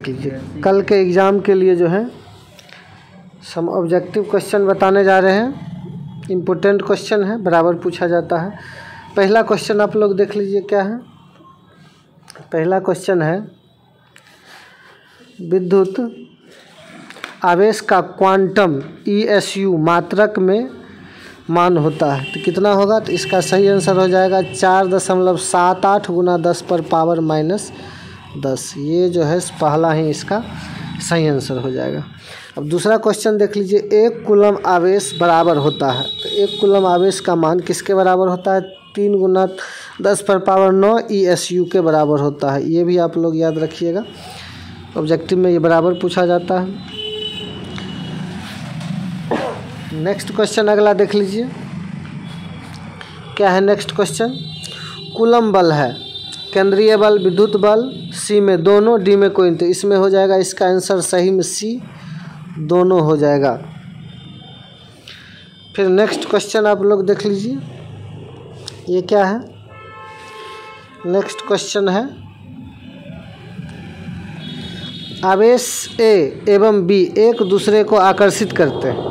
कल के एग्ज़ाम के लिए जो है सम ऑब्जेक्टिव क्वेश्चन बताने जा रहे हैं। इम्पोर्टेंट क्वेश्चन है, बराबर पूछा जाता है। पहला क्वेश्चन आप लोग देख लीजिए क्या है। पहला क्वेश्चन है विद्युत आवेश का क्वांटम ESU मात्रक में मान होता है तो कितना होगा। तो इसका सही आंसर हो जाएगा 4.78 गुना 10⁻⁻10। ये जो है पहला ही इसका सही आंसर हो जाएगा। अब दूसरा क्वेश्चन देख लीजिए। 1 कूलम आवेश बराबर होता है तो 1 कूलम आवेश का मान किसके बराबर होता है। 3 गुना 10⁻⁹ ESU के बराबर होता है। ये भी आप लोग याद रखिएगा, ऑब्जेक्टिव में ये बराबर पूछा जाता है। नेक्स्ट क्वेश्चन अगला देख लीजिए क्या है। नेक्स्ट क्वेश्चन कूलम बल है, केंद्रीय बल, विद्युत बल, C में दोनों, D में कोई नहीं। तो इसमें हो जाएगा इसका आंसर सही में C दोनों हो जाएगा। फिर नेक्स्ट क्वेश्चन आप लोग देख लीजिए ये क्या है। नेक्स्ट क्वेश्चन है आवेश A एवं B एक दूसरे को आकर्षित करते हैं।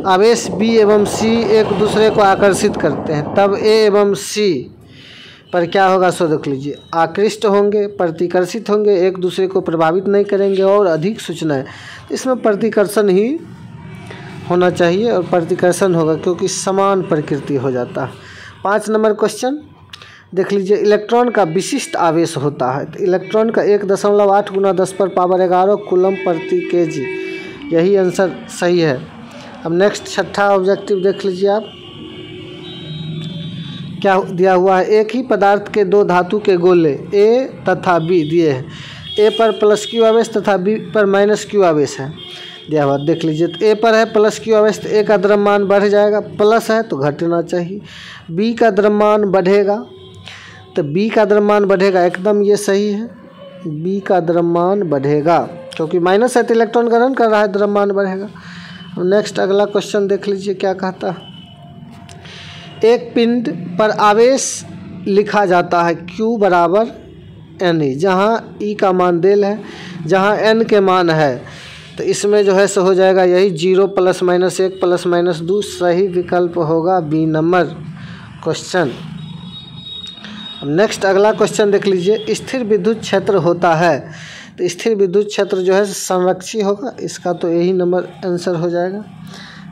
आवेश B एवं C एक दूसरे को आकर्षित करते हैं तब A एवं C पर क्या होगा सो देख लीजिए। आकृष्ट होंगे, प्रतिकर्षित होंगे, एक दूसरे को प्रभावित नहीं करेंगे और अधिक सूचनाएं। इसमें प्रतिकर्षण ही होना चाहिए और प्रतिकर्षण होगा क्योंकि समान प्रकृति हो जाता है। 5 नंबर क्वेश्चन देख लीजिए। इलेक्ट्रॉन का विशिष्ट आवेश होता है तो इलेक्ट्रॉन का 1.8 गुना 10⁻11 कूलम प्रति kg। यही आंसर सही है। अब नेक्स्ट छठा ऑब्जेक्टिव देख लीजिए आप क्या दिया हुआ है। एक ही पदार्थ के 2 धातु के गोले A तथा B दिए हैं। A पर +Q आवेश तथा B पर -Q आवेश है दिया हुआ। देख लीजिए तो A पर है +Q आवेश तो A का द्रव्यमान बढ़ जाएगा, प्लस है तो घटना चाहिए। B का द्रव्यमान बढ़ेगा तो B का द्रव्यमान बढ़ेगा, एकदम ये सही है। B का द्रव्यमान बढ़ेगा क्योंकि माइनस है तो इलेक्ट्रॉन ग्रहण कर रहा है, द्रव्यमान बढ़ेगा। नेक्स्ट अगला क्वेश्चन देख लीजिए क्या कहता है। एक पिंड पर आवेश लिखा जाता है Q बराबर NE, जहाँ E का मान देल है, जहाँ N के मान है तो इसमें जो है सो हो जाएगा यही 0 ±1 ±2। सही विकल्प होगा B नंबर क्वेश्चन। नेक्स्ट अगला क्वेश्चन देख लीजिए। स्थिर विद्युत क्षेत्र होता है तो स्थिर विद्युत क्षेत्र जो है संरक्षी होगा, इसका तो यही नंबर आंसर हो जाएगा।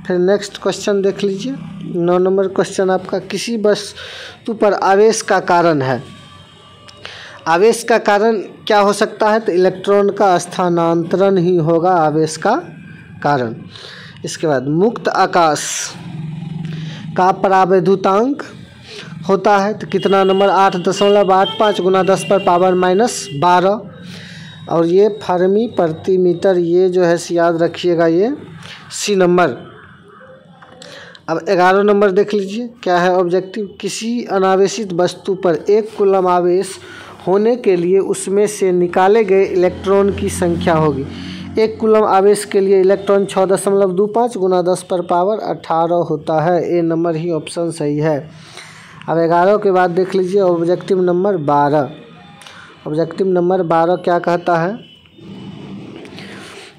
फिर नेक्स्ट क्वेश्चन देख लीजिए 9 नंबर क्वेश्चन आपका। किसी वस्तु पर आवेश का कारण है। आवेश का कारण क्या हो सकता है तो इलेक्ट्रॉन का स्थानांतरण ही होगा आवेश का कारण। इसके बाद मुक्त आकाश का परावैद्युतांक होता है तो कितना नंबर 8.85 गुना 10⁻⁻12 और ये फर्मी प्रति मीटर। ये जो है याद रखिएगा ये C नंबर। अब 11 नंबर देख लीजिए क्या है ऑब्जेक्टिव। किसी अनावेशित वस्तु पर 1 कूलम आवेश होने के लिए उसमें से निकाले गए इलेक्ट्रॉन की संख्या होगी। 1 कूलम आवेश के लिए इलेक्ट्रॉन 6.25 गुना 10⁻18 होता है। A नंबर ही ऑप्शन सही है। अब 11 के बाद देख लीजिए ऑब्जेक्टिव नंबर 12। ऑब्जेक्टिव नंबर 12 क्या कहता है।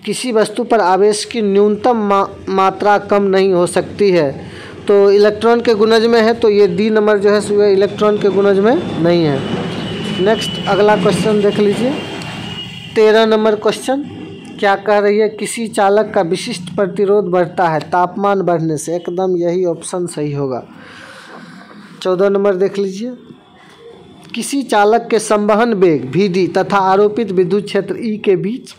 किसी वस्तु पर आवेश की न्यूनतम मात्रा कम नहीं हो सकती है तो इलेक्ट्रॉन के गुणज में है तो ये D नंबर जो है सो इलेक्ट्रॉन के गुणज में नहीं है। नेक्स्ट अगला क्वेश्चन देख लीजिए 13 नंबर क्वेश्चन क्या कह रही है। किसी चालक का विशिष्ट प्रतिरोध बढ़ता है तापमान बढ़ने से, एकदम यही ऑप्शन सही होगा। 14 नंबर देख लीजिए। किसी चालक के संवहन वेग VD तथा आरोपित विद्युत क्षेत्र E के बीच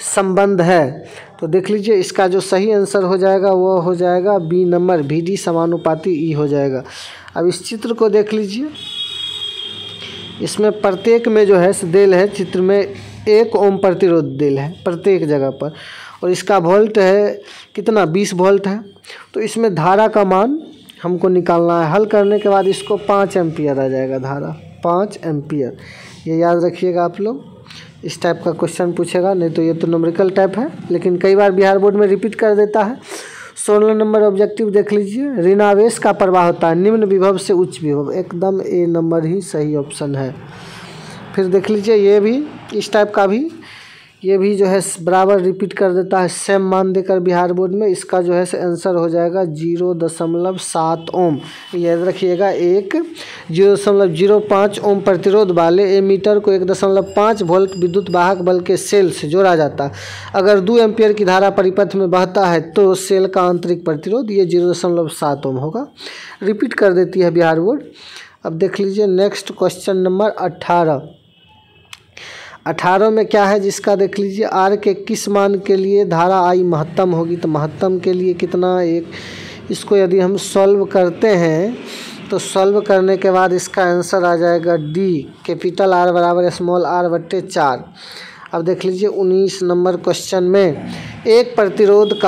संबंध है तो देख लीजिए इसका जो सही आंसर हो जाएगा वो हो जाएगा B नंबर, VD समानुपाती E हो जाएगा। अब इस चित्र को देख लीजिए। इसमें प्रत्येक में जो है देल है चित्र में 1 ओम प्रतिरोध देल है प्रत्येक जगह पर और इसका वोल्ट है कितना 20 वोल्ट है। तो इसमें धारा का मान हमको निकालना है। हल करने के बाद इसको 5 एम्पियर आ जाएगा, धारा 5 एम्पियर। ये याद रखिएगा आप लोग। इस टाइप का क्वेश्चन पूछेगा, नहीं तो ये तो न्यूमेरिकल टाइप है लेकिन कई बार बिहार बोर्ड में रिपीट कर देता है। 16 नंबर ऑब्जेक्टिव देख लीजिए। ऋणावेश का प्रवाह होता है निम्न विभव से उच्च विभव, एकदम A नंबर ही सही ऑप्शन है। फिर देख लीजिए ये भी इस टाइप का भी, ये भी जो है बराबर रिपीट कर देता है सेम मान देकर बिहार बोर्ड में। इसका जो है आंसर हो जाएगा 0.7 ओम। याद रखिएगा, एक 0.05 ओम प्रतिरोध वाले एमीटर को 1.5 वोल्ट विद्युत वाहक बल के सेल से जोड़ा जाता है। अगर 2 एम्पियर की धारा परिपथ में बहता है तो सेल का आंतरिक प्रतिरोध ये 0.7 ओम होगा। रिपीट कर देती है बिहार बोर्ड। अब देख लीजिए नेक्स्ट क्वेश्चन नंबर 18 में क्या है, जिसका देख लीजिए आर के किस मान के लिए धारा आई महत्तम होगी। तो महत्तम के लिए कितना, एक, इसको यदि हम सॉल्व करते हैं तो सॉल्व करने के बाद इसका आंसर आ जाएगा डी, कैपिटल आर बराबर स्मॉल आर बट्टे 4। अब देख लीजिए 19 नंबर क्वेश्चन में एक प्रतिरोधक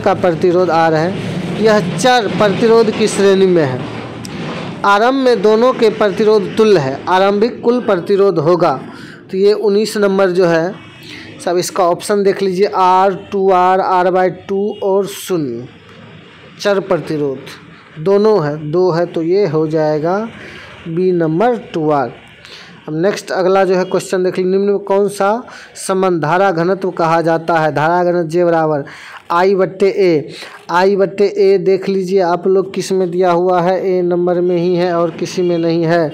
का प्रतिरोध आर है, यह चर प्रतिरोध की श्रेणी में है। आरंभ में दोनों के प्रतिरोध तुल्य है, आरंभिक कुल प्रतिरोध होगा। तो ये 19 नंबर जो है सब इसका ऑप्शन देख लीजिए, R 2R R/2 और 0 चर प्रतिरोध दोनों है, 2 है, तो ये हो जाएगा बी नंबर 2R। अब नेक्स्ट अगला जो है क्वेश्चन देख लीजिए, निम्न में कौन सा संबंध धारा घनत्व कहा जाता है। धारा घनत्व जे बराबर I/A। I/A देख लीजिए आप लोग किस में दिया हुआ है, ए नंबर में ही है और किसी में नहीं है,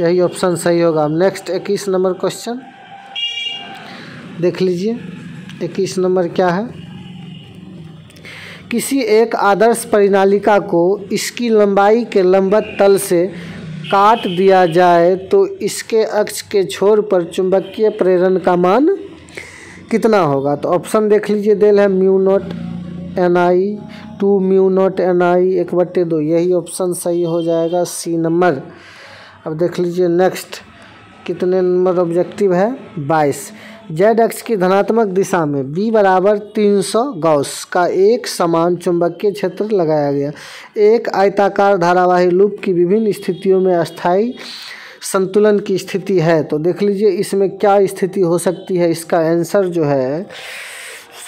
यही ऑप्शन सही होगा। नेक्स्ट 21 नंबर क्वेश्चन देख लीजिए, 21 नंबर क्या है, किसी एक आदर्श परिनालिका को इसकी लंबाई के लंबवत तल से काट दिया जाए तो इसके अक्ष के छोर पर चुंबकीय प्रेरण का मान कितना होगा। तो ऑप्शन देख लीजिए, देल है μ0 Ni 2 μ0 Ni 1/2, यही ऑप्शन सही हो जाएगा सी नंबर। अब देख लीजिए नेक्स्ट कितने नंबर ऑब्जेक्टिव है, 22। जेड अक्ष की धनात्मक दिशा में B बराबर 300 गॉस का एक समान चुंबकीय क्षेत्र लगाया गया। एक आयताकार धारावाही लूप की विभिन्न स्थितियों में अस्थायी संतुलन की स्थिति है। तो देख लीजिए इसमें क्या स्थिति हो सकती है, इसका आंसर जो है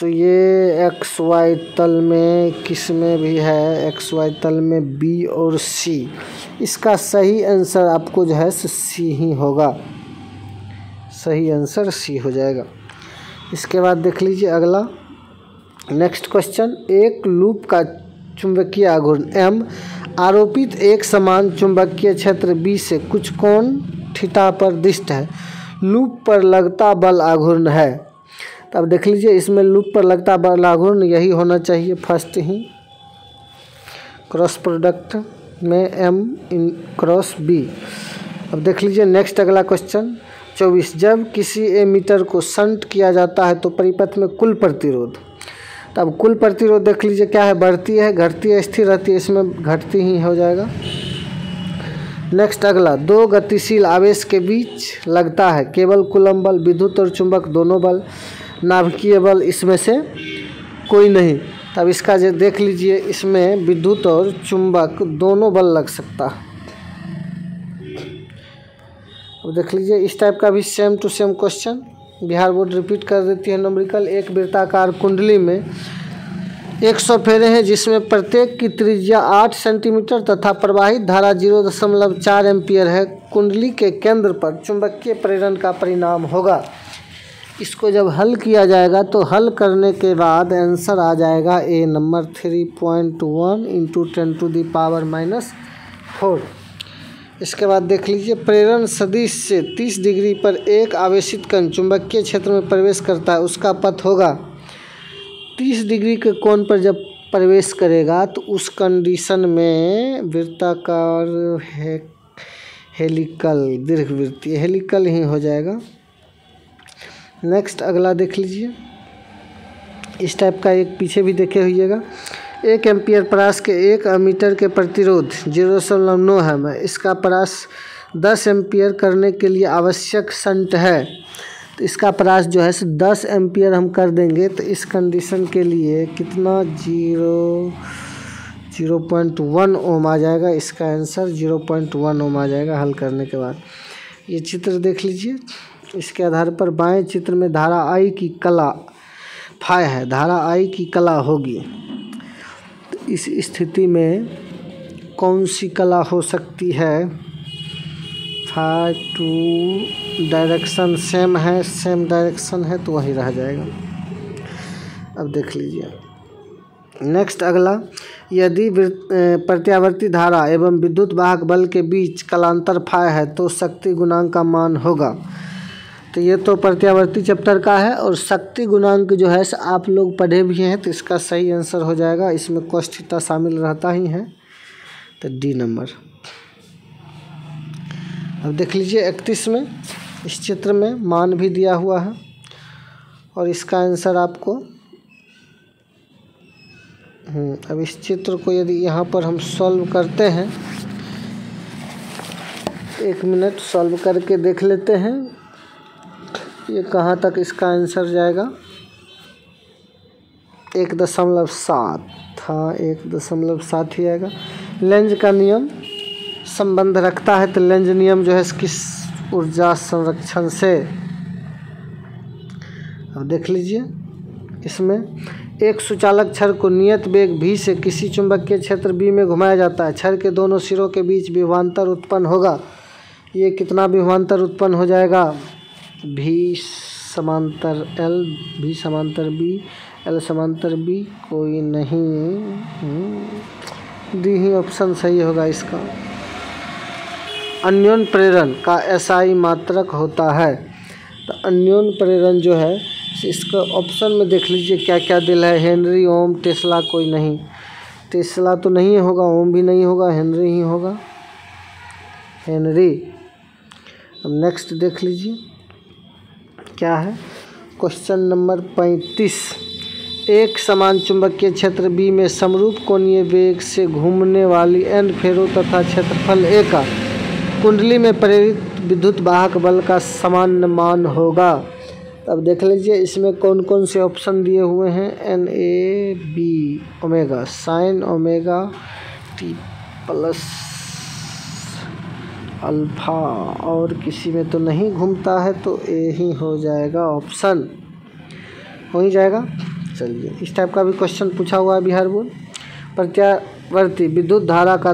तो ये XY तल में किस में भी है, XY तल में B और C। इसका सही आंसर आपको जो है C ही होगा, सही आंसर C हो जाएगा। इसके बाद देख लीजिए अगला नेक्स्ट क्वेश्चन, एक लूप का चुंबकीय आघूर्ण M आरोपित एक समान चुंबकीय क्षेत्र B से कुछ कोण थीटा पर दिष्ट है। लूप पर लगता बल आघूर्ण है। तो अब देख लीजिए इसमें लूप पर लगता बल आघूर्ण यही होना चाहिए फर्स्ट ही, क्रॉस प्रोडक्ट में M इन क्रॉस B। अब देख लीजिए नेक्स्ट अगला क्वेश्चन 24, जब किसी एमीटर को शंट किया जाता है तो परिपथ में कुल प्रतिरोध। तो अब कुल प्रतिरोध देख लीजिए क्या है, बढ़ती है, घटती है, स्थिर रहती है, इसमें घटती ही हो जाएगा। नेक्स्ट अगला, दो गतिशील आवेश के बीच लगता है केवल कूलम्ब बल, विद्युत और चुंबक दोनों बल, नाभिकीय बल इसमें से कोई नहीं। तब इसका जो देख लीजिए इसमें विद्युत और चुंबक दोनों बल लग सकता है। अब देख लीजिए इस टाइप का भी same to same question Bihar board repeat कर देती है। नंबरिकल, एक वृत्ताकार कुंडली में 100 फेरे हैं जिसमें प्रत्येक की त्रिज्या 8 सेंटीमीटर तथा प्रवाहित धारा 0.4 एम्पियर है। कुंडली के केंद्र पर चुंबकीय प्रेरण का परिणाम होगा। इसको जब हल किया जाएगा तो हल करने के बाद आंसर आ जाएगा ए नंबर 3.1 × 10⁻⁴। इसके बाद देख लीजिए, प्रेरण सदिश से 30 डिग्री पर एक आवेशित कण चुंबकीय क्षेत्र में प्रवेश करता है, उसका पथ होगा 30 डिग्री के कोण पर जब प्रवेश करेगा तो उस कंडीशन में वृत्ताकार हेलिकल दीर्घवृत्तीय हेलिकल ही हो जाएगा। नेक्स्ट अगला देख लीजिए, इस टाइप का एक पीछे भी देखे होइएगा। 1 एम्पियर परास के 1 मीटर के प्रतिरोध 0.9 है। इसका परास 10 एम्पियर करने के लिए आवश्यक शंट है। तो इसका परास जो है 10 एम्पियर हम कर देंगे तो इस कंडीशन के लिए कितना 0.1 ओम आ जाएगा। इसका आंसर 0.1 ओम आ जाएगा हल करने के बाद। ये चित्र देख लीजिए, इसके आधार पर बाएं चित्र में धारा आई की कला फाई है, धारा आई की कला होगी। तो इस स्थिति में कौन सी कला हो सकती है, हाई टू डायरेक्शन सेम डायरेक्शन है तो वही रह जाएगा। अब देख लीजिए नेक्स्ट अगला, यदि प्रत्यावर्ती धारा एवं विद्युत वाहक बल के बीच कालांतर फाई है तो शक्ति गुणांक का मान होगा। तो ये तो प्रत्यावर्ती चैप्टर का है, और शक्ति गुणांक जो है आप लोग पढ़े भी हैं, तो इसका सही आंसर हो जाएगा, इसमें cos थीटा शामिल रहता ही है, तो डी नंबर। अब देख लीजिए 31 में इस चित्र में मान भी दिया हुआ है, और इसका आंसर आपको अब इस चित्र को यदि यहाँ पर हम सॉल्व करते हैं, 1 मिनट सॉल्व करके देख लेते हैं ये कहाँ तक इसका आंसर जाएगा। 1.7, हाँ 1.7 ही आएगा। लेंज का नियम संबंध रखता है, तो लेंज नियम जो है किस ऊर्जा संरक्षण से, अब देख लीजिए इसमें एक सुचालक छड़ को नियत वेग v से किसी चुंबकीय क्षेत्र b में घुमाया जाता है। छड़ के दोनों सिरों के बीच विभवांतर उत्पन्न होगा। ये कितना विभवांतर उत्पन्न हो जाएगा, v समांतर l, v समांतर b, l समांतर b, कोई नहीं, डी ही ऑप्शन सही होगा इसका। अन्योन प्रेरण का SI मात्रक होता है। तो अन्योन प्रेरण जो है इसका ऑप्शन में देख लीजिए क्या क्या दिल है, हेनरी, ओम, टेस्ला, कोई नहीं, टेस्ला तो नहीं होगा, ओम भी नहीं होगा, हेनरी ही होगा, हेनरी। अब नेक्स्ट देख लीजिए क्या है, क्वेश्चन नंबर 35। एक समान चुंबकीय क्षेत्र B में समरूप कोणीय वेग से घूमने वाली n फेरों तथा क्षेत्रफल A का कुंडली में प्रेरित विद्युत वाहक बल का समान मान होगा। अब देख लीजिए इसमें कौन कौन से ऑप्शन दिए हुए हैं, NAB omega, sine omega t plus alpha, और किसी में तो नहीं घूमता है, तो ए ही हो जाएगा, ऑप्शन हो ही जाएगा। चलिए इस टाइप का भी क्वेश्चन पूछा हुआ है बिहार बोर्ड। प्रत्यावर्ती विद्युत धारा का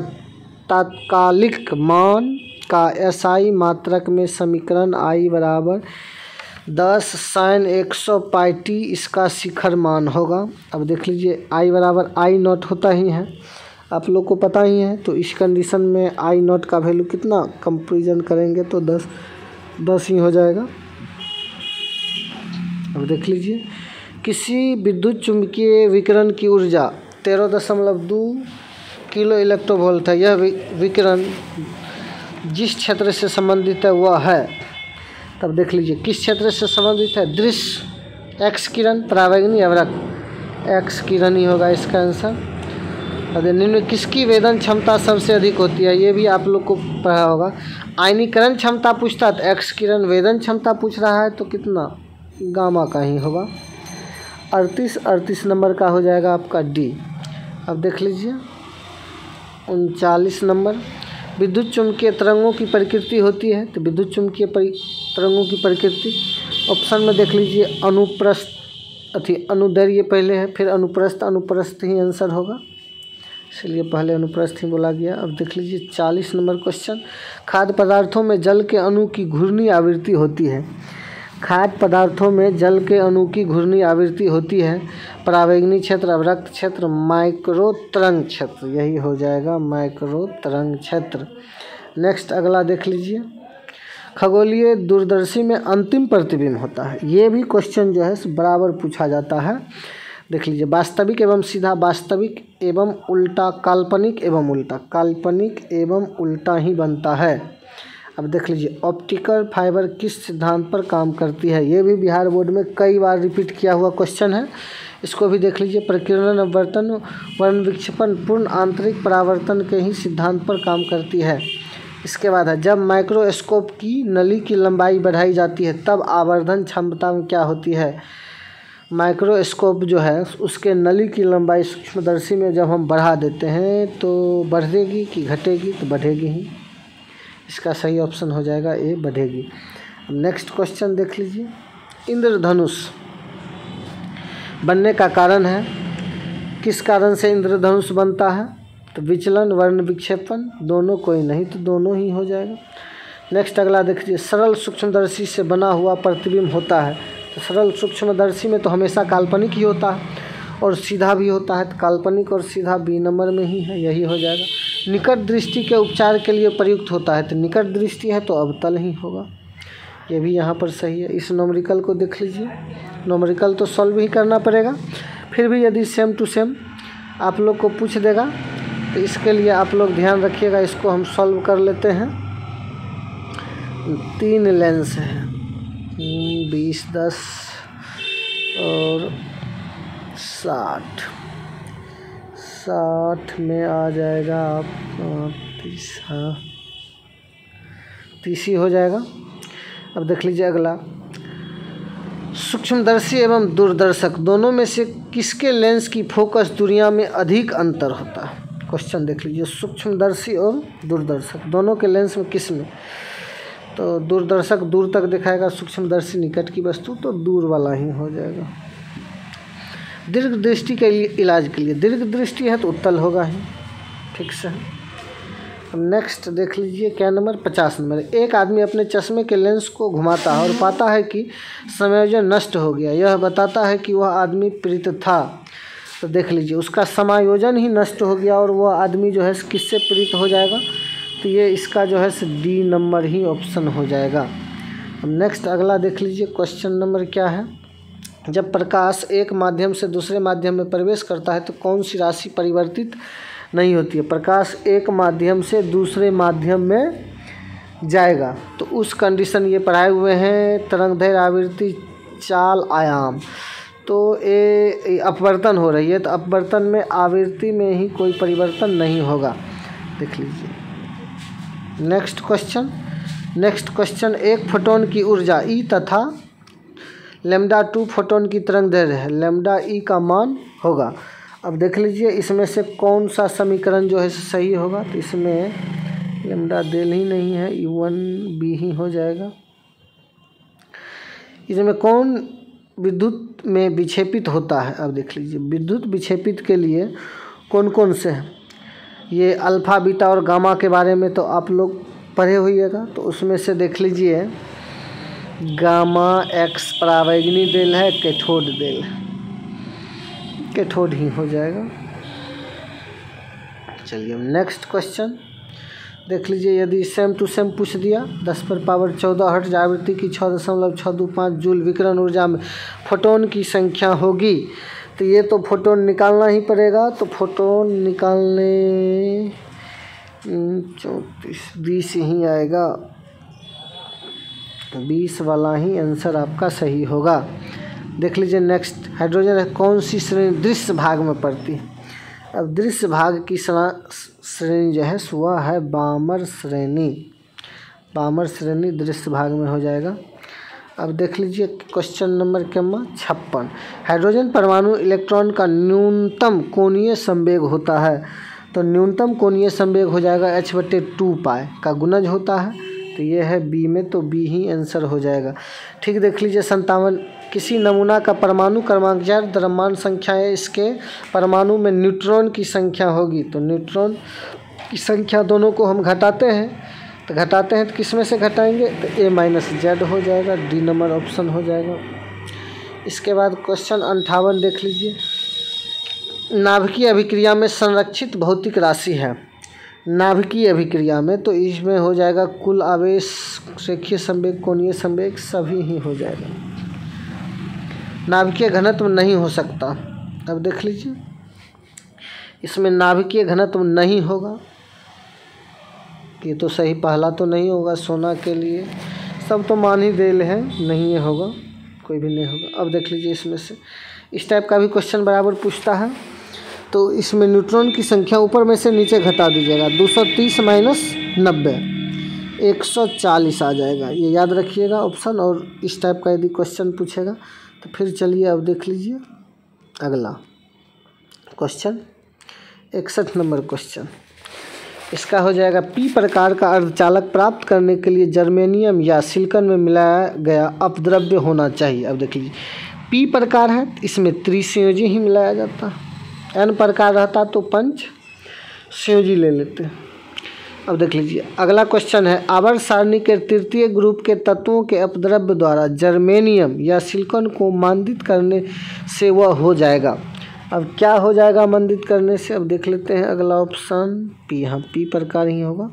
तात्कालिक मान का SI मात्रक में समीकरण I बराबर 10 sin 100 पाई t इसका शिखर मान होगा। अब देख लीजिए I बराबर I नॉट होता ही है, आप लोग को पता ही है, तो इस कंडीशन में I नॉट का वैल्यू कितना कंपेरिजन करेंगे तो 10 ही हो जाएगा। अब देख लीजिए किसी विद्युत चुंबकीय विकिरण की ऊर्जा 13.2 किलो इलेक्ट्रोवोल्ट है। यह विकिरण जिस क्षेत्र से संबंधित है वह है, तब देख लीजिए किस क्षेत्र से संबंधित है, दृश्य, एक्स किरण, परावैंगनी, अवरक्त, एक्स किरण ही होगा इसका आंसर। अब निम्न किसकी वेदन क्षमता सबसे अधिक होती है, ये भी आप लोग को पढ़ा होगा। आयनीकरण क्षमता पूछता है तो एक्स किरण, वेदन क्षमता पूछ रहा है तो कितना, गामा का ही होगा। 38 नंबर का हो जाएगा आपका डी। अब देख लीजिए 39 नंबर, विद्युत चुम्बकीय तरंगों की प्रकृति होती है, तो विद्युत चुम्बकीय तरंगों की प्रकृति ऑप्शन में देख लीजिए अनुदैर्घ्य पहले है, फिर अनुप्रस्थ ही आंसर होगा, इसलिए पहले अनुप्रस्थ ही बोला गया। अब देख लीजिए 40 नंबर क्वेश्चन, खाद्य पदार्थों में जल के अणु की घूर्णी आवृत्ति होती है। खाद्य पदार्थों में जल के अणु की घूर्णी आवृत्ति होती है। परावैंगनी क्षेत्र, अवरक्त क्षेत्र, माइक्रो तरंग क्षेत्र, यही हो जाएगा माइक्रो तरंग क्षेत्र। नेक्स्ट अगला देख लीजिए, खगोलीय दूरदर्शी में अंतिम प्रतिबिंब होता है। ये भी क्वेश्चन जो है बराबर पूछा जाता है। देख लीजिए वास्तविक एवं सीधा, वास्तविक एवं उल्टा, काल्पनिक एवं उल्टा, काल्पनिक एवं उल्टा ही बनता है। अब देख लीजिए ऑप्टिकल फाइबर किस सिद्धांत पर काम करती है, ये भी बिहार बोर्ड में कई बार रिपीट किया हुआ क्वेश्चन है, इसको भी देख लीजिए। प्रकीर्णन, अपवर्तन, वर्ण विक्षेपण, पूर्ण आंतरिक परावर्तन के ही सिद्धांत पर काम करती है। इसके बाद है जब माइक्रोस्कोप की नली की लंबाई बढ़ाई जाती है तब आवर्धन क्षमता में क्या होती है। माइक्रोस्कोप जो है उसके नली की लंबाई सूक्ष्मदर्शी में जब हम बढ़ा देते हैं तो बढ़ेगी कि घटेगी, तो बढ़ेगी ही, इसका सही ऑप्शन हो जाएगा ए, बढ़ेगी। अब नेक्स्ट क्वेश्चन देख लीजिए, इंद्रधनुष बनने का कारण है, किस कारण से इंद्रधनुष बनता है, तो विचलन, वर्ण विक्षेपण, दोनों, कोई नहीं तो दोनों ही हो जाएगा। नेक्स्ट अगला देखिए, सरल सूक्ष्मदर्शी से बना हुआ प्रतिबिंब होता है। तो सरल सूक्ष्मदर्शी में तो हमेशा काल्पनिक ही होता है और सीधा भी होता है, तो काल्पनिक और सीधा बी नंबर में ही है, यही हो जाएगा। निकट दृष्टि के उपचार के लिए प्रयुक्त होता है, तो निकट दृष्टि है तो अवतल ही होगा, ये भी यहाँ पर सही है। इस नोमरिकल को देख लीजिए, नोमरिकल तो सॉल्व ही करना पड़ेगा, फिर भी यदि सेम टू सेम आप लोग को पूछ देगा तो इसके लिए आप लोग ध्यान रखिएगा। इसको हम सॉल्व कर लेते हैं। 3 लेंस है, 20, 10 और 60 में आ जाएगा आप 30, हाँ 30 ही हो जाएगा। अब देख लीजिए अगला, सूक्ष्मदर्शी एवं दूरदर्शक दोनों में से किसके लेंस की फोकस दूरियां में अधिक अंतर होता है। क्वेश्चन देख लीजिए, सूक्ष्मदर्शी और दूरदर्शक दोनों के लेंस में किस में, तो दूरदर्शक दूर तक दिखाएगा, सूक्ष्मदर्शी निकट की वस्तु, तो दूर वाला ही हो जाएगा। दीर्घ दृष्टि के लिए इलाज के लिए, दीर्घ दृष्टि है तो उत्तल होगा ही, ठीक से। नेक्स्ट देख लीजिए, क्या नंबर 50 नंबर। एक आदमी अपने चश्मे के लेंस को घुमाता है और पाता है कि समायोजन नष्ट हो गया, यह बताता है कि वह आदमी प्रेरित था। तो देख लीजिए, उसका समायोजन ही नष्ट हो गया और वह आदमी जो है किससे प्रेरित हो जाएगा, तो ये इसका जो है डी नंबर ही ऑप्शन हो जाएगा। अब नेक्स्ट अगला देख लीजिए, क्वेश्चन नंबर क्या है। जब प्रकाश एक माध्यम से दूसरे माध्यम में प्रवेश करता है तो कौन सी राशि परिवर्तित नहीं होती है। प्रकाश एक माध्यम से दूसरे माध्यम में जाएगा तो उस कंडीशन ये पढ़ाए हुए हैं, तरंगदैर्घ्य, आवृत्ति, चाल, आयाम, तो ये अपवर्तन हो रही है, तो अपवर्तन में आवृत्ति में ही कोई परिवर्तन नहीं होगा, देख लीजिए। नेक्स्ट क्वेश्चन, एक फोटोन की ऊर्जा ई तथा λ2 फोटोन की तरंगदैर्घ्य है, λ का मान होगा। अब देख लीजिए, इसमें से कौन सा समीकरण जो है सही होगा, तो इसमें लैम्डा देल ही नहीं है, U1B ही हो जाएगा। इसमें कौन विद्युत में विक्षेपित होता है। अब देख लीजिए, विद्युत विक्षेपित के लिए कौन कौन से हैं, ये अल्फ़ा, बीटा और गामा के बारे में तो आप लोग पढ़े होइएगा, तो उसमें से देख लीजिए, गामा एक्स परावैंगनी देल है, कैथोड देल है, कैथोड ही हो जाएगा। चलिए नेक्स्ट क्वेश्चन देख लीजिए, यदि सेम टू सेम पूछ दिया, 10⁻14 हर्ट्ज आवृत्ति की 6.625 जूल विकिरण ऊर्जा में फोटोन की संख्या होगी, तो ये तो फोटोन निकालना ही पड़ेगा। तो फोटोन निकालने 20 ही आएगा, 20 वाला ही आंसर आपका सही होगा। देख लीजिए नेक्स्ट, हाइड्रोजन कौन सी श्रेणी दृश्य भाग में पड़ती है। अब दृश्य भाग की श्रेणी जो है वह है बामर श्रेणी, बामर श्रेणी दृश्य भाग में हो जाएगा। अब देख लीजिए क्वेश्चन नंबर 56, हाइड्रोजन परमाणु इलेक्ट्रॉन का न्यूनतम कोणीय संवेग होता है, तो न्यूनतम कोणीय संवेग हो जाएगा h/2 पाई का गुणज होता है, तो ये है बी में, तो बी ही आंसर हो जाएगा। ठीक, देख लीजिए 57, किसी नमूना का परमाणु क्रमांक या द्रव्यमान संख्या है, इसके परमाणु में न्यूट्रॉन की संख्या होगी, तो न्यूट्रॉन की संख्या दोनों को हम घटाते हैं, तो घटाते हैं तो किस में से घटाएंगे, तो A-Z हो जाएगा, डी नंबर ऑप्शन हो जाएगा। इसके बाद क्वेश्चन 58 देख लीजिए, नाभिकीय अभिक्रिया में संरक्षित भौतिक राशि है, नाभिकीय अभिक्रिया में, तो इसमें हो जाएगा कुल आवेश, रेखीय संवेग, कोणीय संवेग, सभी ही हो जाएगा। नाभिकीय घनत्व नहीं हो सकता। अब देख लीजिए, इसमें नाभिकीय घनत्व नहीं होगा, ये तो सही पहला तो नहीं होगा, सोना के लिए सब तो मान ही देल है, नहीं ये होगा, कोई भी नहीं होगा। अब देख लीजिए, इसमें से इस टाइप का भी क्वेश्चन बराबर पूछता है, तो इसमें न्यूट्रॉन की संख्या ऊपर में से नीचे घटा दीजिएगा, 230 - 90 140 आ जाएगा, ये याद रखिएगा ऑप्शन। और इस टाइप का यदि क्वेश्चन पूछेगा तो फिर चलिए अब देख लीजिए अगला क्वेश्चन, 61 नंबर क्वेश्चन, इसका हो जाएगा, पी प्रकार का अर्धचालक प्राप्त करने के लिए जर्मेनियम या सिलिकॉन में मिलाया गया अपद्रव्य होना चाहिए। अब देख लीजिए, पी प्रकार है, इसमें त्रिसंयोजी ही मिलाया जाता है, एन प्रकार रहता तो पंच संयोजी ले लेते हैं। अब देख लीजिए अगला क्वेश्चन है, आवर्त सारणी के तृतीय ग्रुप के तत्वों के अपद्रव्य द्वारा जर्मेनियम या सिलिकॉन को मंदित करने से वह हो जाएगा। अब क्या हो जाएगा मंदित करने से? अब देख लेते हैं अगला ऑप्शन पी। हाँ, पी प्रकार ही होगा,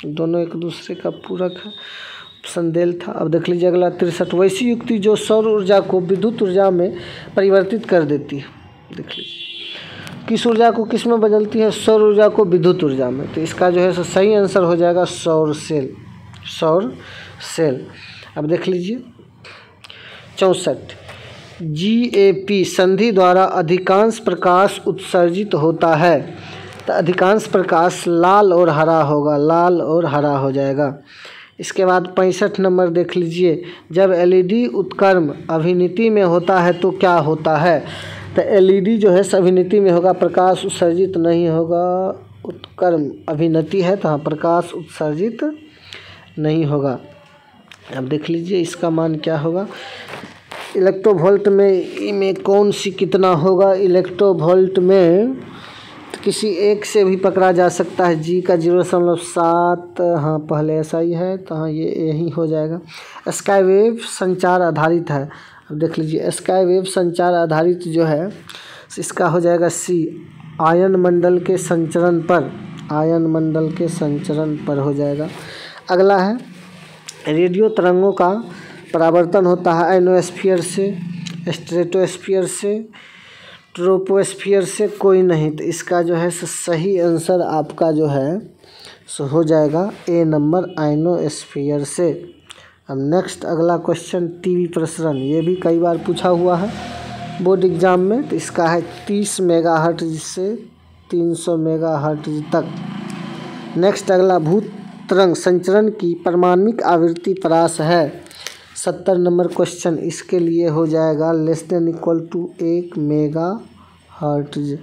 दोनों एक दूसरे का पूरक है, ऑप्शन डेल था। अब देख लीजिए अगला 63, वैसी युक्ति जो सौर ऊर्जा को विद्युत ऊर्जा में परिवर्तित कर देती है। देख लीजिए किस ऊर्जा को किस में बदलती है? सौर ऊर्जा को विद्युत ऊर्जा में। तो इसका जो है सो सही आंसर हो जाएगा सौर सेल, सौर सेल। अब देख लीजिए 64, GAP संधि द्वारा अधिकांश प्रकाश उत्सर्जित होता है। तो अधिकांश प्रकाश लाल और हरा होगा, लाल और हरा हो जाएगा। इसके बाद 65 नंबर देख लीजिए, जब LED उत्क्रम अभिनीति में होता है तो क्या होता है? तो LED जो है अभिनीति में होगा, प्रकाश उत्सर्जित नहीं होगा, उत्क्रम अभिनीति है तो हाँ प्रकाश उत्सर्जित नहीं होगा। अब देख लीजिए इसका मान क्या होगा, इलेक्ट्रोवोल्ट में कौन सी कितना होगा? इलेक्ट्रोवोल्ट में किसी एक से भी पकड़ा जा सकता है, G का 0.7, हाँ पहले ऐसा ही है तो हाँ ये यही हो जाएगा। स्काईवेव संचार आधारित है। अब देख लीजिए स्काईवेव संचार आधारित जो है इसका हो जाएगा C, आयन मंडल के संचरण पर, आयन मंडल के संचरण पर हो जाएगा। अगला है, रेडियो तरंगों का परावर्तन होता है आयनोस्फीयर से, स्ट्रेटोस्फीयर से, ट्रोपोस्फीयर से, कोई नहीं। तो इसका जो है सही आंसर आपका जो है सो हो जाएगा ए नंबर, आयनोस्फीयर से। अब नेक्स्ट अगला क्वेश्चन टीवी प्रसारण, ये भी कई बार पूछा हुआ है बोर्ड एग्जाम में। तो इसका है 30 मेगाहर्ट्ज से 300 मेगाहर्ट्ज तक। नेक्स्ट अगला, भूत तरंग संचरण की परमाणुक आवृत्ति परास है। 70 नंबर क्वेश्चन इसके लिए हो जाएगा less than equal to 1 megahertz,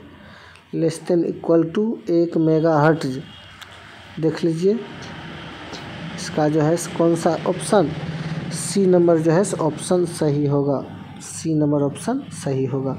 less than equal to 1 megahertz. देख लीजिए इसका जो है कौन सा ऑप्शन, C नंबर जो है ऑप्शन सही होगा, C नंबर ऑप्शन सही होगा।